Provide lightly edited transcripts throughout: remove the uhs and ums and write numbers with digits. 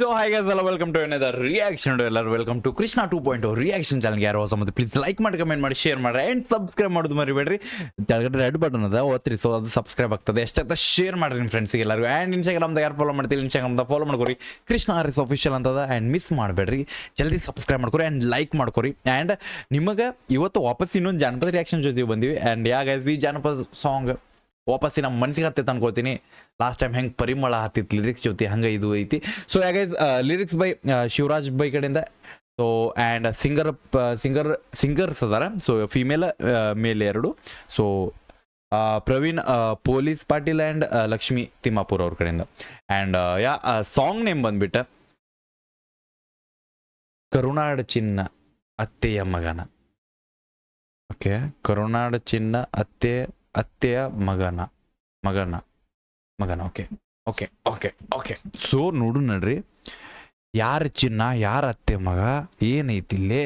So hi guys, hello, welcome to another reaction to ಎಲ್ಲರೂ welcome to Krishna 2.0 reaction ಚಾನಲ್ಗೆ ಯಾರು ಹೊಸ ಮತ್ತೆ ಪ್ಲೀಸ್ ಲೈಕ್ ಮಾಡಿ ಕಮೆಂಟ್ ಮಾಡಿ ಶೇರ್ ಮಾಡಿ ಆ್ಯಂಡ್ ಸಬ್ಸ್ಕ್ರೈಬ್ ಮಾಡೋದು ಮರಿಬೇಡ್ರಿ. ಕೆಳಗಡೆ ರೆಡ್ ಬಟನ್ ಅದ ಓದ್ರಿ, ಸೊ ಅದು ಸಬ್ಸ್ಕ್ರೈಬ್ ಆಗ್ತದೆ. ಎಷ್ಟಾಗ್ತದೆ ಶೇರ್ ಮಾಡ್ರಿ ನಿಮ್ಮ ಫ್ರೆಂಡ್ಸಿಗೆ ಎಲ್ಲರಿಗೂ. ಆ್ಯಂಡ್ ಇನ್ಸ್ಟಾಗ್ರಾಮ್ದಾಗ ಯಾರು ಫಾಲೋ ಮಾಡ್ತೀವಿ ಇನ್ಸ್ಟಾಗ್ರಾಮ್ದಾಗ ಫಾಲೋ ಮಾಡ್ಕೊರಿ, ಕೃಷ್ಣ RS ಅಫಿಷಿಯಲ್ ಅಂತದ. ಆ್ಯಂಡ್ ಮಿಸ್ ಮಾಡಬೇಡ್ರಿ, ಜಲ್ದಿ ಸಬ್ಸ್ಕ್ರೈಬ್ ಮಾಡ್ಕೊರಿ ಆ್ಯಂಡ್ ಲೈಕ್ ಮಾಡ್ಕೊರಿ. ಆ್ಯಂಡ್ ನಿಮಗೆ ಇವತ್ತು ವಾಪಸ್ ಇನ್ನೊಂದು ಜಾನಪದ ರಿಯಾಕ್ಷನ್ ಜೊತೆ ಬಂದಿವಿ. ಆ್ಯಂಡ್ ಯಾಗೈಸ್ ಈ ಜಾನಪದ ಸಾಂಗ್ ವಾಪಸ್ ನಮ್ಮ ಮನಸ್ಸಿಗೆ ಹತ್ತೈತೆ ಅನ್ಕೋತೀನಿ. ಲಾಸ್ಟ್ ಟೈಮ್ ಹೆಂಗೆ ಪರಿಮಳ ಹತ್ತಿತ್ತು ಲಿರಿಕ್ಸ್ ಜೊತೆ ಹಂಗೆ ಇದು ಐತಿ. ಸೊ ಯಾಕೆ ಲಿರಿಕ್ಸ್ ಬೈ ಶಿವರಾಜ್ ಬೈ ಕಡೆಯಿಂದ. ಸೊ ಆ್ಯಂಡ್ ಸಿಂಗರ್ಸ್ ಅದಾರ. ಸೊ ಫಿಮೇಲ್ ಮೇಲ್ ಎರಡು. So Praveen police Patil and Lakshmi Timmapur ಅವ್ರ ಕಡೆಯಿಂದ. ಆ್ಯಂಡ್ ಸಾಂಗ್ ನೇಮ್ ಬಂದ್ಬಿಟ್ಟು ಕರುನಾಡ ಚಿನ್ನ ಅತ್ತೆಯ ಮಗನ. ಓಕೆ, ಕರುನಾಡ ಚಿನ್ನ ಅತ್ತೆಯ ಮಗನ. Okay okay okay okay so ನೋಡು ನಡ್ರಿ, ಯಾರ ಚಿನ್ನ ಯಾರ ಅತ್ತೆ ಮಗ ಏನೈತಿ ಇಲ್ಲೇ.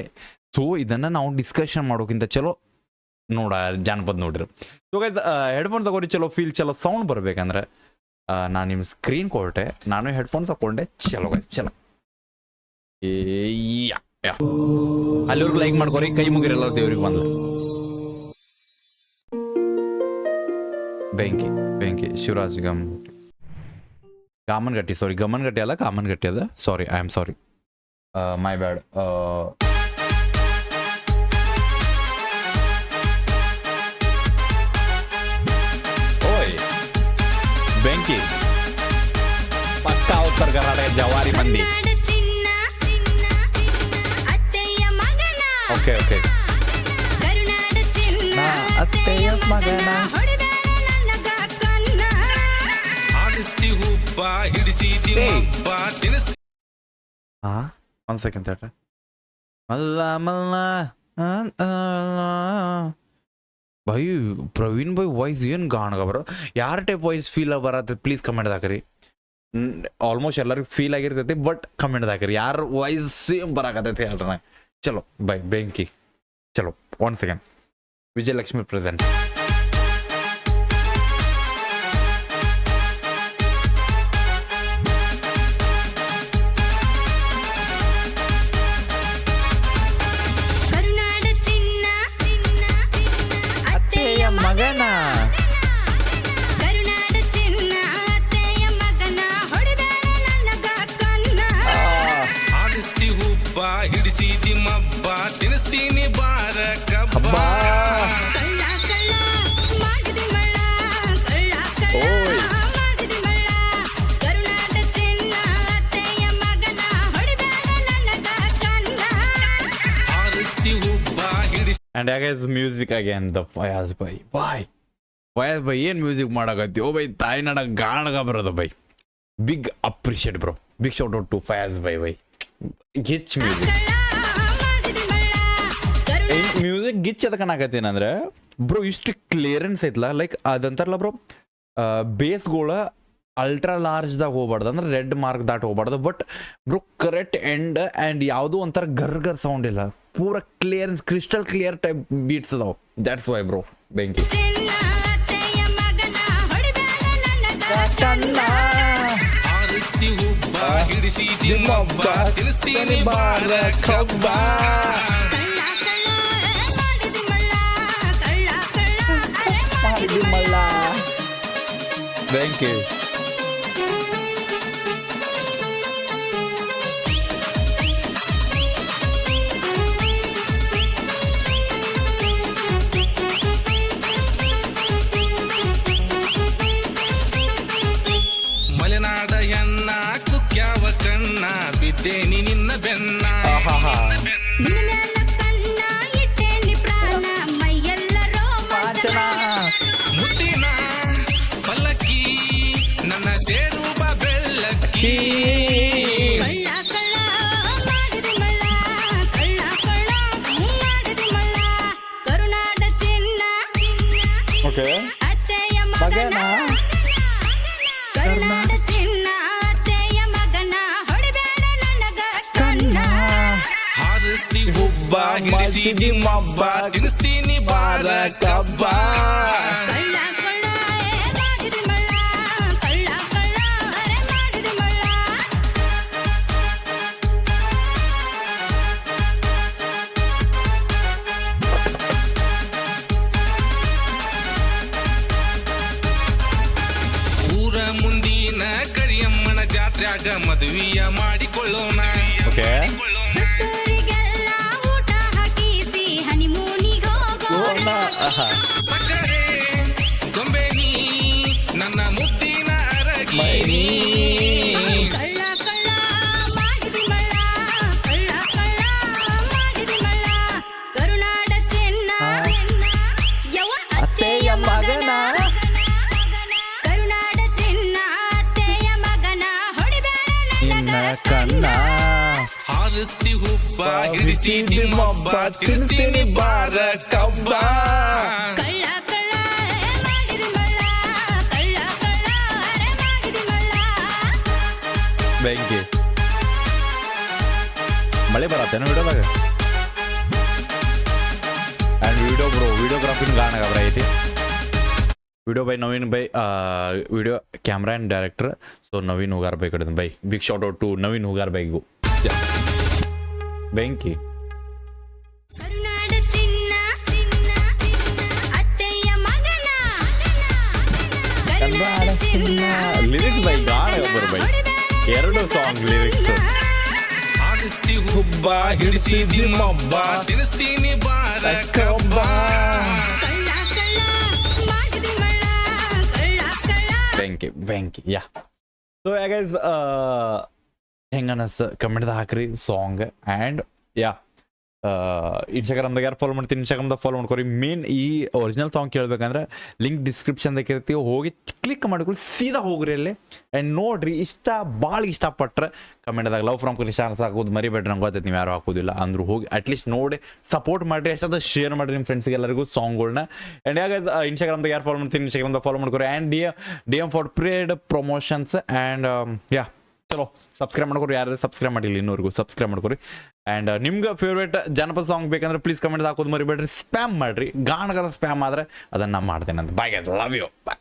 ಸೊ ಇದನ್ನು ನಾವು ಡಿಸ್ಕಷನ್ ಮಾಡೋಕ್ಕಿಂತ ಚಲೋ ಜಾನಪದ ನೋಡ್ರಿ. ಸೊ ಗೈಸ್ ಹೆಡ್ಫೋನ್ ತಗೋರಿ, ಚಲೋ ಫೀಲ್ ಚಲೋ ಸೌಂಡ್ ಬರ್ಬೇಕಂದ್ರೆ ನಾನು ನಿಮ್ಮ ಸ್ಕ್ರೀನ್ ಕೊಟ್ಟೆ, ನಾನು ಹೆಡ್ಫೋನ್ಸ್ ಹಾಕೊಂಡೆ. ಚಲೋ ಗೈಸ್ ಚಲೋ. ಅಲ್ಲಿವರೆಗೂ ಲೈಕ್ ಮಾಡ್ಕೊರಿ, ಕೈ ಮುಗಿರಲ್ಲ ದೇವ್ರಿಗೆ ಬಂದು. ಬೆಂಕಿ ಶಿವರಾಜ್ ಕಾಮನ್ಗಟ್ಟಿ, ಸಾರಿ ಗಮನ್ಗಟ್ಟಿ ಅಲ್ಲ ಕಾಮನ್ಗಟ್ಟಿ ಅದ. ಸಾರಿ, ಐ ಆಮ್ ಸಾರಿ, ಮೈ ಬ್ಯಾಡ್. ಓಯ್ ಬೆಂಕಿ ಪಕ್ಕಾ ಉತ್ತರ ಕರ್ನಾಟಕ ಜವಾರಿ ಮಂದಿ. ಓಕೆ ಓಕೆ, ಅತ್ತೆಯ ಮಗನ ಒಂದ್ ಸೆಕೆಂಡ್ ತಡ್ರಿ. ಭೈ ಪ್ರವೀಣ್ ಭೈ ವಾಯ್ಸ್ ಏನು ಗಾಣಗ ಬರೋ, ಯಾರ ಟೈಪ್ ವಾಯ್ಸ್ ಫೀಲ್ ಬರತ್ತೆ ಪ್ಲೀಸ್ ಕಮೆಂಟ್ ಹಾಕರಿ. ಆಲ್ಮೋಸ್ಟ್ ಎಲ್ಲರಿಗೂ ಫೀಲ್ ಆಗಿರ್ತೈತಿ, ಬಟ್ ಕಮೆಂಟ್ ಹಾಕರಿ ಯಾರು ವಾಯ್ಸ್ ಸೇಮ್ ಬರಾಕತ್ತೈತಿ ಹೇಳ್ರಿ. ಚಲೋ ಬೈ ಬೆಂಕಿ. ಚಲೋ ಒನ್ ಸೆಕೆಂಡ್. ವಿಜಯಲಕ್ಷ್ಮಿ ಪ್ರೆಸೆಂಟ್. ಮಗನ ಆಲಿಸ್ತಿ ಹುಬ್ಬ ಹಿಡಿಸಿದಿ ಮಬ್ಬ ತಿನ್ನಿಸ್ತೀನಿ ಬಾರ ಕಬ್ಬ. And guys, music again, the Fayaz bhai. Fayaz bhai ಏನ್ ಮ್ಯೂಸಿಕ್ ಮಾಡಕತ್ತಿ ಓ ಬೈ, ತಾಯಿನಾಡ ಗಾಣಗ ಬರೋದು ಬೈ. Big appreciate bro, big shout out to Fayaz ಬೈ. ಗಿಚ್ ಮ್ಯೂಸಿಕ್ ಗಿಚ್ ಅದಕ್ಕೆ ನಾಕತ್ತೇನಂದ್ರೆ ಬ್ರೋ ಇಷ್ಟು ಕ್ಲಿಯರೆನ್ಸ್ ಐತ್ಲ, ಲೈಕ್ ಅದಂತಾರಲ್ಲ ಬ್ರೋ, ಬೇಸ್ಗಳ ಅಲ್ಟ್ರಾ ಲಾರ್ಜ್ದಾಗ ಹೋಗ್ಬಾರ್ದು, ಅಂದ್ರೆ ರೆಡ್ ಮಾರ್ಕ್ ದಾಟ್ ಹೋಗ್ಬಾರ್ದು. But bro correct end and ಯಾವುದೋ ಒಂಥರ ಗರ್ ಸೌಂಡ್ ಇಲ್ಲ, ಪೂರ clearance crystal clear type beats ಅದಾವ. ದ್ಯಾಟ್ಸ್ ವೈ ಬ್ರೋ ಬೆಂಕಿ. ಬೆಂಕಿ ಮಲೆನಾಡ ಹೆಣ್ಣ ಕುಕ್ಯಾವ ಕಣ್ಣ ಬಿದ್ದೇನಿ ನಿನ್ನ ಬೆನ್ನ. ಮುತ್ತಿನ ಪಲ್ಲಕ್ಕಿ ನನ್ನ ಸೇರುವ ಬೆಳ್ಳಕ್ಕಿ. ಓಕೆ ಮಗನ ಹಾರಿಸ್ತಿ ಹುಬ್ಬ ಹಿಡಿಸಿದಿ ಮಬ್ಬ ತಿನ್ನಿಸ್ತೀನಿ ಬಾರ ಕಬ್ಬ. ಜಾತ್ರ್ಯಾಗ ಮದುವೆಯ ಮಾಡಿಕೊಳ್ಳೋಣ. ಓಕೆ ಸುತ್ತೂರಿಗೆಲ್ಲ ಊಟ ಹಾಕಿಸಿ ಹನಿಮೂನಿಗೆ ಹೋಗೋಣ. ಸಕ್ಕರೆ ಗೊಂಬೆ ನೀ ನನ್ನ ಮುದ್ದಿನ ಅರಗಿ. ಕಳ್ಳ ಕಳ್ಳ ಮಾಡಿದಿ ಮಳ್ಳ, ಕಳ್ಳ ಕಳ್ಳ ಮಾಡಿದಿ ಮಳ್ಳ. ಕರುನಾಡ ಚೆನ್ನ ಯವ ಅತ್ತೆಯ ಮಗನ. ಕರುನಾಡ ಚೆನ್ನ ಅತ್ತೆಯ ಮಗನ ಹೊಡಿಬೇಡ ನಿನ್ನ ಕಣ್ಣ ಹಾರಿಸ್ತಿ ಹುಬ್ಬ ಹಿಡಿಸಿದಿ ಮೊಬ್ಬ ತಿನ್ನಿಸ್ತೀನಿ ಬಾರ ಕಬ್ಬ. ಕಳ್ಳ ಕಳ್ಳ ಮಾಡಿದಿ ಮಳ್ಳ, ಕಳ್ಳ ಕಳ್ಳ ಮಾಡಿದಿ ಮಳ್ಳ. ಬೆಂಕಿ ಮಳೆ ಬರತ್ತೇನೋ ವಿಡಿಯೋದಾಗ ಆ್ಯಂಡ್ ವಿಡಿಯೋ ಬ್ರೋ ವಿಡಿಯೋಗ್ರಾಫಿನ ಗಾಣ ಅವ್ರ ಐತಿ ವಿಡಿಯೋ ಬೈ ನವೀನ್ ಬೈ video camera and director so Naveen Hugar ಬೈ ಕಡೆ ಬೈ big shout out to Naveen Hugar ಬೈಗೂ ಬೆಂಕಿ ಕರುನಾಡ ಚಿನ್ನ ಚಿನ್ನ ಅತ್ತೆಯ ಮಗನ. ಕರುನಾಡ ಚಿನ್ನ ಲಿರಿಕ್ಸ್ ಬೈ ಗಾಣ ಒಬ್ಬರು ಬೈ ಎರಡು ಸಾಂಗ್ ಲಿರಿಕ್ಸ್ ಹಾರಿಸ್ತಿ ಹುಬ್ಬ ಹಿಡಿಸಿದಿ ಮೊಬ್ಬ ತಿನ್ನಿಸ್ತೀನಿ ಬಾರ ಕಬ್ಬ. ಕಳ್ಳ ಕಳ್ಳ ಮಾಡಿದಿ ಮಳ್ಳ, ಕಳ್ಳ ಕಳ್ಳ. ಬೆಂಕಿ ಯಾ ಸೊ ಗೈಸ್ ಹೆಂಗನಸ್ ಕಮೆಂಟ್ದಾಗ ಹಾಕ್ರಿ ಸಾಂಗ್ ಆ್ಯಂಡ್ ಯಾ ಇನ್ಸ್ಟಾಗ್ರಾಮ್ದಾಗ ಯಾರು ಫಾಲೋ ಮಾಡ್ತೀನಿ ಇನ್ಸ್ಟಾಗ್ರಾಮ್ದಾಗ ಫಾಲೋ ಮಾಡ್ಕೊರಿ ಮೇನ್ ಈ ಒರಿಜಿನಲ್ ಸಾಂಗ್ ಕೇಳ್ಬೇಕಂದ್ರೆ ಲಿಂಕ್ ಡಿಸ್ಕ್ರಿಪ್ಷನ್ದಾಗ ಇರ್ತೀವಿ ಹೋಗಿ ಕ್ಲಿಕ್ ಮಾಡ್ಕೊಳ್ಳಿ ಸೀದಾ ಹೋಗ್ರಿ ಅಲ್ಲಿ ಆ್ಯಂಡ್ ನೋಡ್ರಿ ಭಾಳ ಇಷ್ಟಪಟ್ರೆ ಕಮೆಂಟ್ದಾಗ ಲವ್ ಫ್ರಮ್ ಕೃಷ್ಣ ಅಂತ ಹಾಕೋದು ಮರಿಬೇಡ್ರಿ ನಂಗೆ ಗೊತ್ತೈತೆ ನೀವು ಯಾರು ಹಾಕೋದಿಲ್ಲ ಅಂದ್ರು ಹೋಗಿ ಅಟ್ಲೀಸ್ಟ್ ನೋಡಿ ಸಪೋರ್ಟ್ ಮಾಡಿರಿ ಎಷ್ಟಾದ ಶೇರ್ ಮಾಡಿರಿ ನಿಮ್ಮ ಫ್ರೆಂಡ್ಸ್ಗೆ ಎಲ್ಲರಿಗೂ ಸಾಂಗ್ಗಳನ್ನ ಆ್ಯಂಡ್ ಯಾಕೆ ಇನ್ಸ್ಟಾಗ್ರಾಮ್ದಾಗ ಯಾರು ಫಾಲೋ ಮಾಡ್ತೀನಿ ಇನ್ಸ್ಟಾಗ್ರಾಮ್ದಾಗ ಫಾಲೋ ಮಾಡ್ಕೊರಿ and D M for paid promotions and ಯಾ ಚಲೋ ಸಬ್ಸ್ಕ್ರೈಬ್ ಮಾಡ್ಕೊರಿ ಯಾರು ಸಬ್ಸ್ಕ್ರೈಬ್ ಮಾಡಿಲ್ಲ ಇನ್ನೂವರೆಗೂ ಸಬ್ಸ್ಕ್ರೈಬ್ ಮಾಡ್ಕೊರಿ ಆ್ಯಂಡ್ ನಿಮ್ಗೆ ಫೇವ್ರೇಟ್ ಜನಪದ ಸಾಂಗ್ ಬೇಕಂದ್ರೆ ಪ್ಲೀಸ್ ಕಮೆಂಟ್ ಹಾಕೋದು ಮರಿಬೇಡ್ರಿ ಸ್ಪ್ಯಾಮ್ ಮಾಡಿರಿ ಗಾಣಗದ ಸ್ಪ್ಯಾಮ್ ಆದರೆ ಅದನ್ನು ಮಾಡ್ತೇನೆ ಅಂತ ಬಾಯ್ ಲವ್ ಯು ಬಾಯ್